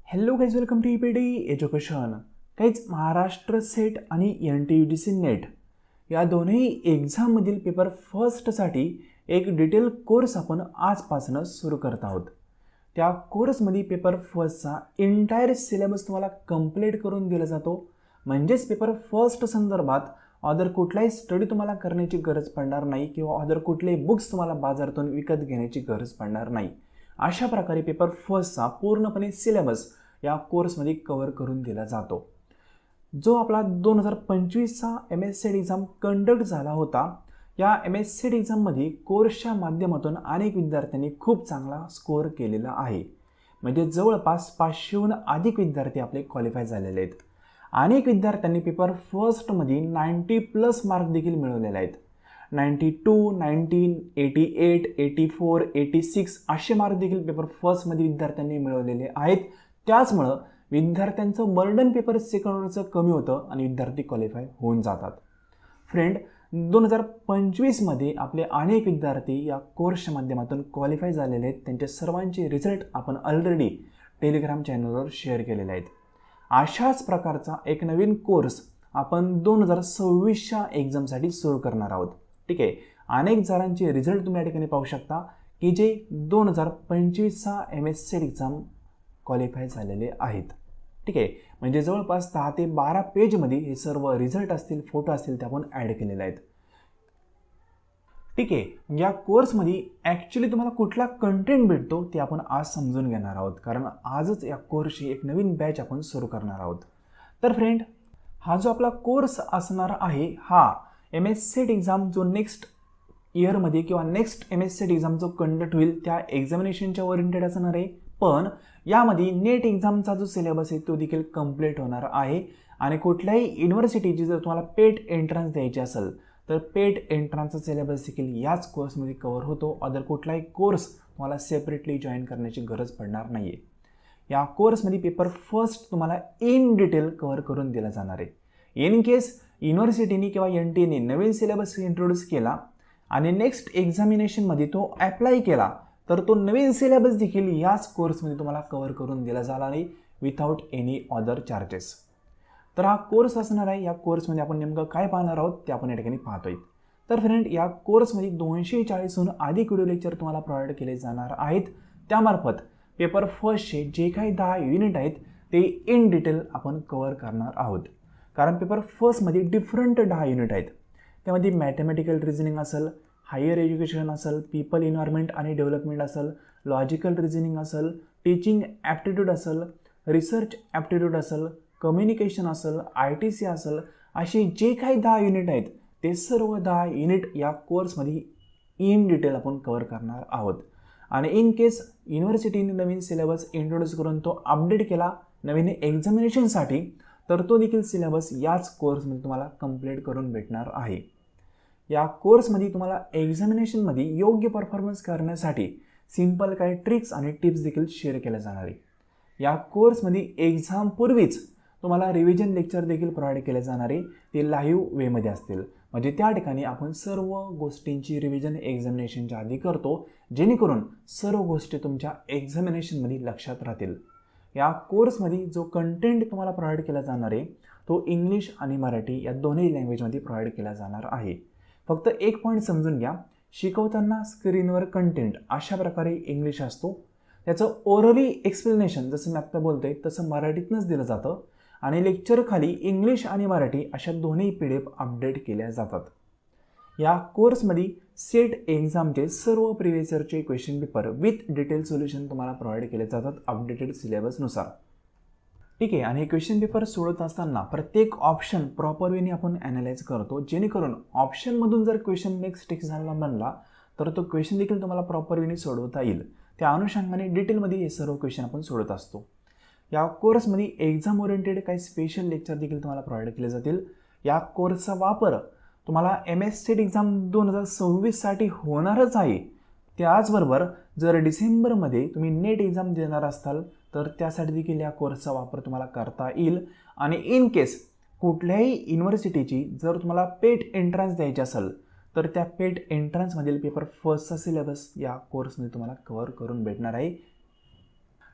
Hello guys, welcome to EPD education. काहीच Maharashtra SET आणि NTUGC NET या दोन्ही एक्झाममधील पेपर फर्स्टसाठी एक डिटेल कोर्स आपण आजपासून सुरू करत आहोत. त्या कोर्समध्ये पेपर फर्स्टचा एंटायर सिलेबस तुम्हाला कंप्लीट करून दिला जातो. म्हणजेच पेपर फर्स्ट संदर्भात अदर कुठलाही स्टडी तुम्हाला करण्याची गरज पडणार नाही किंवा अदर कुठलेही बुक्स तुम्हाला बाजारातून विकत घेण्याची गरज पडणार नाही. अशा प्रकारे पेपर फर्स्टचा पूर्णपणे सिलेबस या कोर्समध्ये कव्हर करून दिला जातो. जो आपला 2025चा MSCET एक्झाम कंडक्ट झाला होता, या MSCET एक्झाममध्ये कोर्सच्या माध्यमातून अनेक विद्यार्थ्यांनी खूप चांगला स्कोअर केलेला आहे. म्हणजे जवळपास 500हून अधिक विद्यार्थी आपले क्वालिफाय झालेले आहेत. अनेक विद्यार्थ्यांनी पेपर फर्स्टमध्ये 90+ मार्क देखील मिळवलेले आहेत. 92, 19, 88, 84, 86 असे मार्क देखील पेपर फर्स्टमध्ये विद्यार्थ्यांनी मिळवलेले आहेत. त्याचमुळं विद्यार्थ्यांचं बर्डन पेपर सेकंडचं कमी होतं आणि विद्यार्थी क्वालिफाय होऊन जातात. फ्रेंड, 2025मध्ये आपले अनेक विद्यार्थी या कोर्सच्या माध्यमातून क्वालिफाय झालेले आहेत. त्यांचे सर्वांचे रिझल्ट आपण ऑलरेडी टेलिग्राम चॅनलवर शेअर केलेले आहेत. अशाच प्रकारचा एक नवीन कोर्स आपण 2026च्या एक्झामसाठी सुरू करणार आहोत. ठीक आहे. अनेक जणांचे रिझल्ट तुम्ही या ठिकाणी पाहू शकता की जे 2025चा MSCET एक्झाम क्वालिफाय झालेले आहेत. ठीक आहे. म्हणजे जवळपास 10 ते 12 पेजमध्ये हे सर्व रिझल्ट असतील, फोटो असतील ते आपण ॲड केलेले आहेत. ठीक आहे. या कोर्समध्ये ॲक्च्युली तुम्हाला कुठला कंटेंट भेटतो ते आपण आज समजून घेणार आहोत, कारण आजच या कोर्सची एक नवीन बॅच आपण सुरू करणार आहोत. तर फ्रेंड, हा जो आपला कोर्स असणार आहे हा MSCET एक्झाम जो नेक्स्ट इयरमध्ये किंवा नेक्स्ट MSCET एक्झाम जो कंडक्ट होईल त्या एक्झामिनेशनच्या ओरिएंटेड असणार आहे. पण यामध्ये नेट एक्झामचा जो सिलेबस आहे तो देखील कंप्लीट होणार आहे. आणि कुठल्याही युनिव्हर्सिटीची जर तुम्हाला पेट एंट्रन्स द्यायची असेल तर पेट एंट्रन्सचा सिलेबस देखील याच कोर्समध्ये कव्हर होतो. अदर कुठलाही कोर्स तुम्हाला सेपरेटली जॉईन करण्याची गरज पडणार नाही आहे. या कोर्समध्ये पेपर फर्स्ट तुम्हाला इन डिटेल कव्हर करून दिला जाणार आहे. इन केस युनिव्हर्सिटीने किंवा NTAने नवीन सिलेबस इंट्रोड्यूस केला आणि नेक्स्ट एक्झामिनेशनमध्ये तो ॲप्लाय केला तर तो नवीन सिलेबस देखील याच कोर्समध्ये तुम्हाला कव्हर करून दिला जाणार आहे विथआउट एनी अदर चार्जेस. तर हा कोर्स असणार आहे. या कोर्समध्ये आपण नेमकं काय पाहणार आहोत ते आपण या ठिकाणी पाहतोय. तर फ्रेंड, या कोर्समध्ये 240हून अधिक व्हिडिओ लेक्चर तुम्हाला प्रोव्हाइड केले जाणार आहेत. त्यामार्फत पेपर फर्स्टचे जे काही 10 युनिट आहेत ते इन डिटेल आपण कव्हर करणार आहोत. कारण पेपर फर्स्टमध्ये डिफरंट 10 युनिट आहेत. त्यामध्ये मॅथमॅटिकल रिझनिंग असेल, हायर एज्युकेशन असेल, पीपल एन्व्हायरमेंट आणि डेव्हलपमेंट असेल, लॉजिकल रिझनिंग असेल, टीचिंग ॲप्टिट्यूड असेल, रिसर्च ॲप्टिट्यूड असेल, कम्युनिकेशन असेल, ITC असेल, असे जे काही 10 युनिट आहेत ते सर्व 10 युनिट या कोर्समध्ये इन डिटेल आपण कव्हर करणार आहोत. आणि इन केस युनिव्हर्सिटीने नवीन सिलेबस इंट्रोड्यूस करून तो अपडेट केला नवीन एक्झामिनेशनसाठी तर तो देखील सिलेबस याच कोर्समध्ये तुम्हाला कंप्लीट करून भेटणार आहे. या कोर्समध्ये तुम्हाला एक्झामिनेशनमध्ये योग्य परफॉर्मन्स करण्यासाठी सिंपल काही ट्रिक्स आणि टिप्स देखील शेअर केल्या जाणार आहे. या कोर्समध्ये एक्झामपूर्वीच तुम्हाला रिव्हिजन लेक्चर देखील प्रोव्हाइड केले जाणार आहे. ते लाईव्ह वेमध्ये असतील. म्हणजे त्या ठिकाणी आपण सर्व गोष्टींची रिव्हिजन एक्झामिनेशनच्या आधी करतो, जेणेकरून सर्व गोष्टी तुमच्या एक्झामिनेशनमध्ये लक्षात राहतील. या कोर्समध्ये जो कंटेंट तुम्हाला प्रोव्हाइड केला जाणार आहे तो इंग्लिश आणि मराठी या दोन्ही लँग्वेजमध्ये प्रोव्हाइड केला जाणार आहे. फक्त एक पॉईंट समजून घ्या, शिकवताना स्क्रीनवर कंटेंट अशा प्रकारे इंग्लिश असतो, त्याचं ओरली एक्सप्लेनेशन जसं मी आत्ता बोलतोय तसं मराठीतनंच दिलं जातं आणि लेक्चर खाली इंग्लिश आणि मराठी अशा दोन्ही PDF अपडेट केल्या जातात. या कोर्समध्ये सेट एक्झामचे सर्व प्रिव्हियस इयरचे question paper with detail solution तुम्हाला प्रोव्हाइड केले जातात अपडेटेड सिलेबसनुसार. ठीक आहे. आणि हे क्वेश्चन पेपर सोडवत असताना प्रत्येक ऑप्शन प्रॉपर वेने आपण ॲनालाइज करतो, जेणेकरून ऑप्शनमधून जर क्वेश्चन नेक्स्ट एक्झामला बनला तर तो क्वेश्चन देखील तुम्हाला प्रॉपर वेने सोडवता येईल. त्या अनुषंगाने डिटेलमध्ये हे सर्व क्वेश्चन आपण सोडत असतो. या कोर्समध्ये एक्झाम ओरिएंटेड काही स्पेशल लेक्चर देखील तुम्हाला प्रोव्हाइड केले जातील. या कोर्सचा वापर तुम्हाला MSCET एक्झाम 2026साठी होणारच आहे. त्याचबरोबर जर डिसेंबरमध्ये तुम्ही नेट एक्झाम देणार असाल तर त्यासाठी देखील या कोर्सचा वापर तुम्हाला करता येईल. आणि इन केस कुठल्याही युनिव्हर्सिटीची जर तुम्हाला पेट एंट्रन्स द्यायची असेल तर त्या पेट एंट्रन्समधील पेपर फर्स्टचा सिलेबस या कोर्समध्ये तुम्हाला कव्हर करून भेटणार आहे.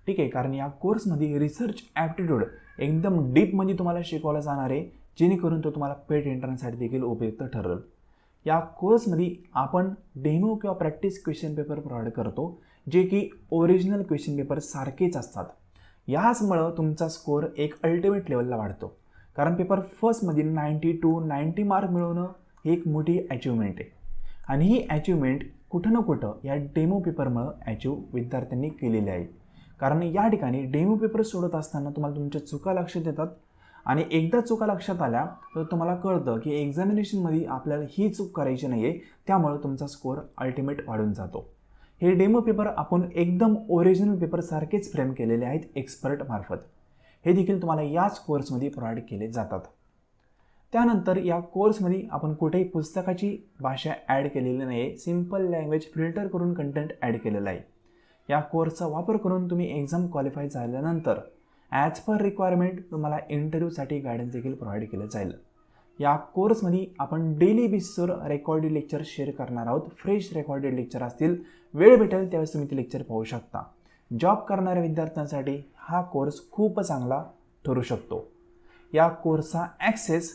ठीक आहे, कारण या कोर्समध्ये रिसर्च ॲप्टिट्यूड एकदम डीपमध्ये तुम्हाला शिकवलं जाणार आहे, जेणेकरून तो तुम्हाला पेट एंट्रन्ससाठी देखील उपयुक्त ठरेल. या कोर्समध्ये आपण डेमो किंवा प्रॅक्टिस क्वेश्चन पेपर प्रोव्हाइड करतो, जे की ओरिजिनल क्वेश्चन पेपर सारखेच असतात. याचमुळं तुमचा स्कोअर एक अल्टिमेट लेवलला वाढतो, कारण पेपर फर्स्टमध्ये 90 मार्क मिळवणं ही एक मोठी अचिव्हमेंट आहे. आणि ही अचिव्हमेंट कुठं ना कुठं या डेमो पेपरमुळं अचीव विद्यार्थ्यांनी केलेली आहे. कारण या ठिकाणी डेमो पेपर सोडत असताना तुम्हाला तुमच्या चुका लक्षात येतात, आणि एकदा चुका लक्षात आल्या तर तुम्हाला कळतं की एक्झामिनेशनमध्ये आपल्याला ही चूक करायची नाही आहे, त्यामुळे तुमचा स्कोअर अल्टिमेट वाढून जातो. हे डेमो पेपर आपण एकदम ओरिजिनल पेपरसारखेच फ्रेम केलेले आहेत एक्सपर्ट मार्फत. हे देखील तुम्हाला याच कोर्समध्ये प्रोव्हाइड केले जातात. त्यानंतर या कोर्समध्ये आपण कुठेही पुस्तकाची भाषा ॲड केलेली नाही आहे, सिम्पल लँग्वेज फिल्टर करून कंटेंट ॲड केलेलं आहे. या कोर्सचा वापर करून तुम्ही एक्झाम क्वालिफाय झाल्यानंतर ॲज पर रिक्वायरमेंट तुम्हाला इंटरव्ह्यूसाठी गायडन्स देखील प्रोव्हाइड केलं जाईल. या कोर्समध्ये आपण डेली बेसिसवर रेकॉर्डेड लेक्चर शेअर करणार आहोत. फ्रेश रेकॉर्डेड लेक्चर असतील, वेळ भेटेल त्यावेळेस तुम्ही ते लेक्चर पाहू शकता. जॉब करणाऱ्या विद्यार्थ्यांसाठी हा कोर्स खूप चांगला ठरू शकतो. या कोर्सचा ॲक्सेस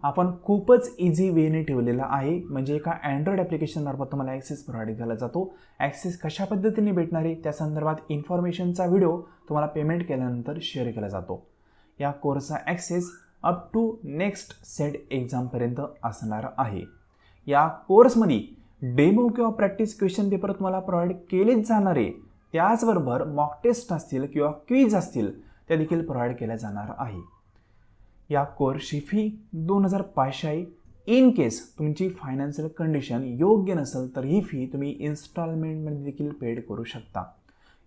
आपण खूपच इझी वेने ठेवलेला आहे, म्हणजे एका अँड्रॉइड ॲप्लिकेशनमार्फत तुम्हाला ॲक्सेस प्रोव्हाइड केला जातो. ॲक्सेस कशा पद्धतीने भेटणार आहे त्या संदर्भात इन्फॉर्मेशनचा व्हिडिओ तुम्हाला पेमेंट केल्यानंतर शेअर केला जातो. या कोर्सचा access up to next set एक्झामपर्यंत असणार आहे. या कोर्समध्ये डेमो किंवा प्रॅक्टिस क्वेश्चन पेपर तुम्हाला प्रोव्हाइड केलेच जाणार आहे, त्याचबरोबर मॉक टेस्ट असतील किंवा क्विज असतील त्या देखील प्रोव्हाइड केल्या जाणार आहे. या कोर्सची फी 2500 आहे. इन केस तुमची फायनान्शियल कंडिशन योग्य नसेल तर ही फी तुम्ही इन्स्टॉलमेंटमध्ये देखील पेड करू शकता.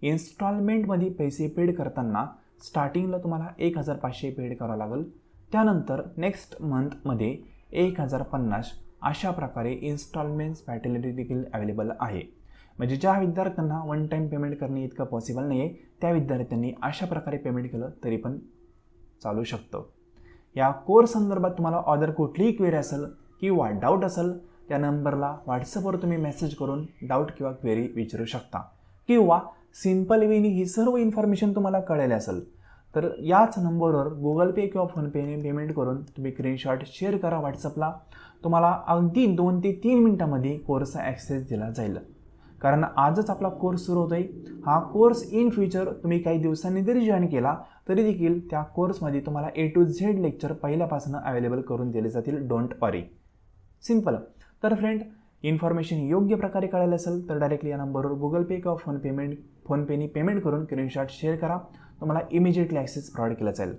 इन्स्टॉलमेंटमध्ये पैसे पेड करताना स्टार्टिंगला तुम्हाला 1500 पेड करावं लागेल, त्यानंतर नेक्स्ट मंथमध्ये 1050 अशा प्रकारे इन्स्टॉलमेंट्स फॅसिलिटी देखील अवेलेबल आहे. म्हणजे ज्या विद्यार्थ्यांना वन टाईम पेमेंट करणे इतकं पॉसिबल नाही आहे, त्या विद्यार्थ्यांनी अशा प्रकारे पेमेंट केलं तरी पण चालू शकतं. या कोर्स संदर्भात तुम्हाला अदर कुठलीही क्वेरी असेल किंवा डाऊट असेल, त्या नंबरला व्हॉट्सअपवर तुम्ही मेसेज करून डाऊट किंवा क्वेरी विचारू शकता. किंवा सिम्पल वेनी ही सर्व इन्फॉर्मेशन तुम्हाला कळलेली असेल तर याच नंबरवर गुगल पे किंवा फोनपेने पेमेंट करून तुम्ही स्क्रीनशॉट शेअर करा व्हॉट्सअपला. तुम्हाला अगदी 2 ते 3 मिनिटांमध्ये कोर्सचा ॲक्सेस दिला जाईल. कारण आजच आपला कोर्स सुरू होतो आहे. हा कोर्स इन फ्युचर तुम्ही काही दिवसांनी जरी जॉईन केला तरी देखील त्या कोर्समध्ये तुम्हाला A to Z लेक्चर पहिल्यापासून अवेलेबल करून दिले जातील. Don't worry. सिम्पल. तर फ्रेंड, इन्फॉर्मेशन योग्य प्रकारे कळायला असेल तर डायरेक्टली या नंबरवर गुगल पे किंवा फोनपेनी पेमेंट करून स्क्रीनशॉट शेअर करा. तुम्हाला इमिजिएटली ॲक्सेस प्रोव्हाइड केला जाईल.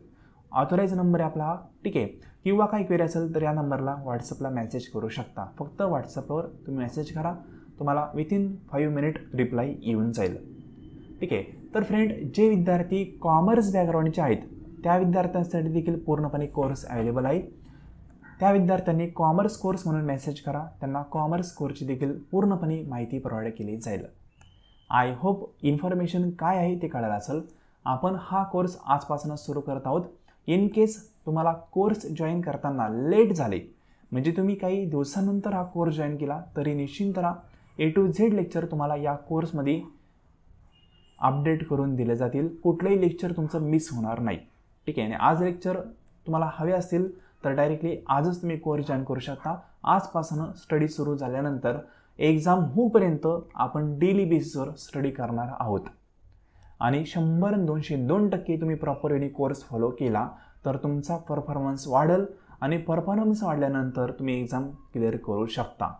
ऑथोराईज नंबर आहे आपला हा, ठीक आहे. किंवा काही क्वेरी असेल तर या नंबरला व्हॉट्सअपला मेसेज करू शकता. फक्त व्हॉट्सअपवर तुम्ही मेसेज करा, तुम्हाला विथिन 5 मिनिट रिप्लाय येऊन जाईल. ठीक आहे. तर फ्रेंड, जे विद्यार्थी कॉमर्स बॅकग्राऊंडचे आहेत त्या विद्यार्थ्यांसाठी देखील पूर्णपणे कोर्स अवेलेबल आहे. त्या विद्यार्थ्यांनी कॉमर्स कोर्स म्हणून मेसेज करा, त्यांना कॉमर्स कोर्सची देखील पूर्णपणे माहिती प्रोव्हाइड केली जाईल. आय होप इन्फॉर्मेशन काय आहे ते कळालं असेल. आपण हा कोर्स आजपासून सुरू करत आहोत. इन केस तुम्हाला कोर्स जॉईन करताना लेट झाले, म्हणजे तुम्ही काही दिवसानंतर हा कोर्स जॉईन केला तरी निश्चिंतरा A to Z लेक्चर तुम्हाला या कोर्समध्ये अपडेट करून दिले जातील. कुठलंही लेक्चर तुमचं मिस होणार नाही. ठीक आहे. आणि आज लेक्चर तुम्हाला हवे असतील तर डायरेक्टली आजच तुम्ही कोर्स जॉईन करू शकता. आजपासून स्टडी सुरू झाल्यानंतर एक्झाम होईपर्यंत आपण डेली बेसिसवर स्टडी करणार आहोत. आणि 100-202% तुम्ही प्रॉपर वेळी कोर्स फॉलो केला तर तुमचा परफॉर्मन्स वाढेल, आणि परफॉर्मन्स वाढल्यानंतर तुम्ही एक्झाम क्लिअर करू शकता.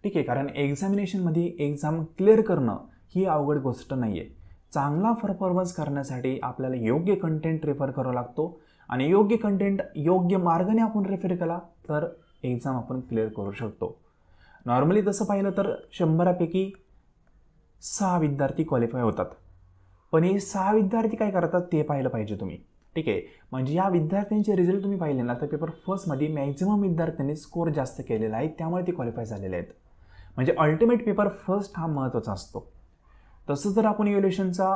ठीक आहे. कारण एक्झामिनेशनमध्ये एक्झाम क्लिअर करणं ही अवघड गोष्ट नाही आहे. चांगला परफॉर्मन्स करण्यासाठी आपल्याला योग्य कंटेंट रेफर करावा लागतो, आणि योग्य कंटेंट योग्य मार्गाने आपण रेफर केला तर एक्झाम आपण क्लिअर करू शकतो. नॉर्मली तसं पाहिलं तर 100पैकी 6 विद्यार्थी क्वालिफाय होतात, पण हे 6 विद्यार्थी काय करतात ते पाहिलं पाहिजे तुम्ही. ठीक आहे. म्हणजे या विद्यार्थ्यांचे रिझल्ट तुम्ही पाहिले ना तर पेपर फर्स्टमध्ये मॅक्झिमम विद्यार्थ्यांनी स्कोअर जास्त केलेला आहे, त्यामुळे ते क्वालिफाय झालेले आहेत. म्हणजे अल्टिमेट पेपर फर्स्ट हा महत्त्वाचा असतो. तसं जर आपण इव्हॅल्युएशनचा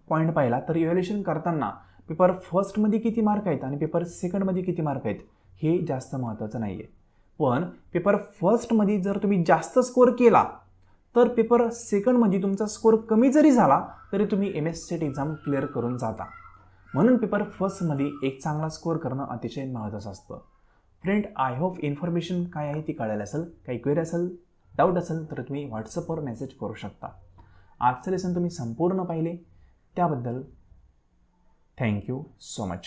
पॉईंट पाहिला तर इव्हॅल्युएशन करताना पेपर फर्स्टमध्ये किती मार्क आहेत आणि पेपर सेकंडमध्ये किती मार्क आहेत हे जास्त महत्त्वाचं नाही आहे. पण पेपर फर्स्टमध्ये जर तुम्ही जास्त स्कोअर केला तर पेपर सेकंडमध्ये तुमचा स्कोर कमी जरी झाला तरी तुम्ही MS सेट एक्झाम क्लिअर करून जाता. म्हणून पेपर फर्स्टमध्ये एक चांगला स्कोर करणं अतिशय महत्त्वाचं असतं. फ्रेंड, आय होप इन्फॉर्मेशन काय आहे ती कळायला असेल. काही क्वेरी असेल, डाऊट असेल तर तुम्ही व्हॉट्सअपवर मेसेज करू शकता. आजचं लेसन तुम्ही संपूर्ण पाहिले त्याबद्दल थँक्यू सो मच.